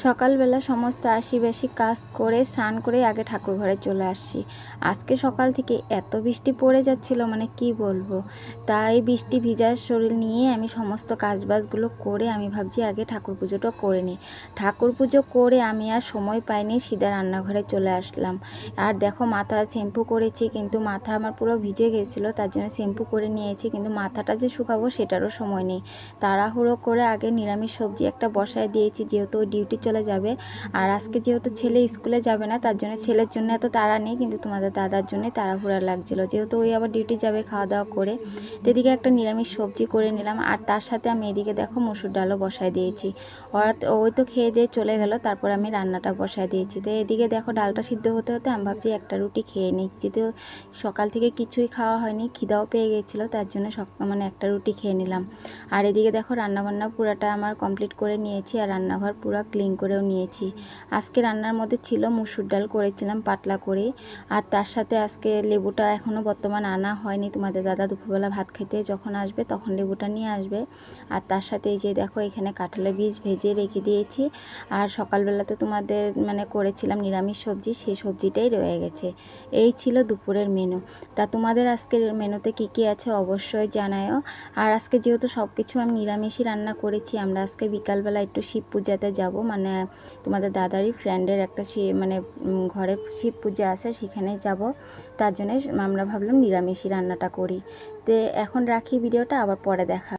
সকালবেলা সমস্ত আশি-বাসি কাজ করে স্নান করে আগে ঠাকুর ঘরে চলে আসছি। আজকে সকাল থেকে এত বৃষ্টি পড়ে যাচ্ছিল মানে কি বলবো। তাই বৃষ্টি ভিজা শরীর নিয়ে আমি সমস্ত কাজবাজগুলো করে আমি ভাবছি আগে ঠাকুর পুজোটা করে নিই। ঠাকুর পুজো করে আমি আর সময় পাইনি, সিধা রান্নাঘরে চলে আসলাম। আর দেখো মাথা শ্যাম্পু করেছি, কিন্তু মাথা আমার পুরো ভিজে গেছিলো, তার জন্য শ্যাম্পু করে নিয়েছি, কিন্তু মাথাটা যে শুকাবো সেটারও সময় নেই। তাড়াহুড়ো করে আগে নিরামিষ সবজি একটা বসায় দিয়েছি, যেহেতু ওই ডিউটি চলে যাবে। আর আজকে যেহেতু ছেলে স্কুলে যাবে না, তার জন্য ছেলের জন্য এত তাড়া নেই, কিন্তু তোমাদের দাদার জন্যই তাড়াহুড়া লাগছিলো, যেহেতু ওই আবার ডিউটি যাবে খাওয়া দাওয়া করে। তো এদিকে একটা নিরামিষ সবজি করে নিলাম, আর তার সাথে আমি এদিকে দেখো মসুর ডালও বসায় দিয়েছি। ওই তো খেয়ে দিয়ে চলে গেল, তারপর আমি রান্নাটা বসায় দিয়েছি। তো এদিকে দেখো ডালটা সিদ্ধ হতে হতে আমি ভাবছি একটা রুটি খেয়ে নিই, যেহেতু সকাল থেকে কিছুই খাওয়া হয়নি, খিদাও পেয়ে গেছিলো, তার জন্য মানে একটা রুটি খেয়ে নিলাম। আর এদিকে দেখো রান্নাবান্না পুরাটা আমার কমপ্লিট করে নিয়েছি, আর রান্নাঘর পুরো ক্লিন করেও নিয়েছি। আজকে রান্নার মধ্যে ছিল মুসুর ডাল করেছিলাম পাতলা করে, আর তার সাথে আজকে লেবুটা এখনও বর্তমান আনা হয়নি, তোমাদের দাদা দুপুরবেলা ভাত খেতে যখন আসবে তখন লেবুটা নিয়ে আসবে। আর তার সাথে এই যে দেখো এখানে কাঁঠালের বীজ ভেজে রেখে দিয়েছি। আর সকালবেলাতে তোমাদের মানে করেছিলাম নিরামিষ সবজি, সেই সবজিটাই রয়ে গেছে। এই ছিল দুপুরের মেনু। তা তোমাদের আজকের মেনুতে কি কি আছে অবশ্যই জানাও। আর আজকে যেহেতু সব কিছু আমি নিরামিষই রান্না করেছি, আমরা আজকে বিকালবেলা একটু শিব পূজাতে যাব, মানে তোমাদের দাদারই ফ্রেন্ডের একটা মানে ঘরে শিব পূজা আছে, সেখানে যাব। তার জন্য আমরা ভাবলাম নিরামিষই রান্নাটা করি। তো এখন রাখি ভিডিওটা, আবার পরে দেখা।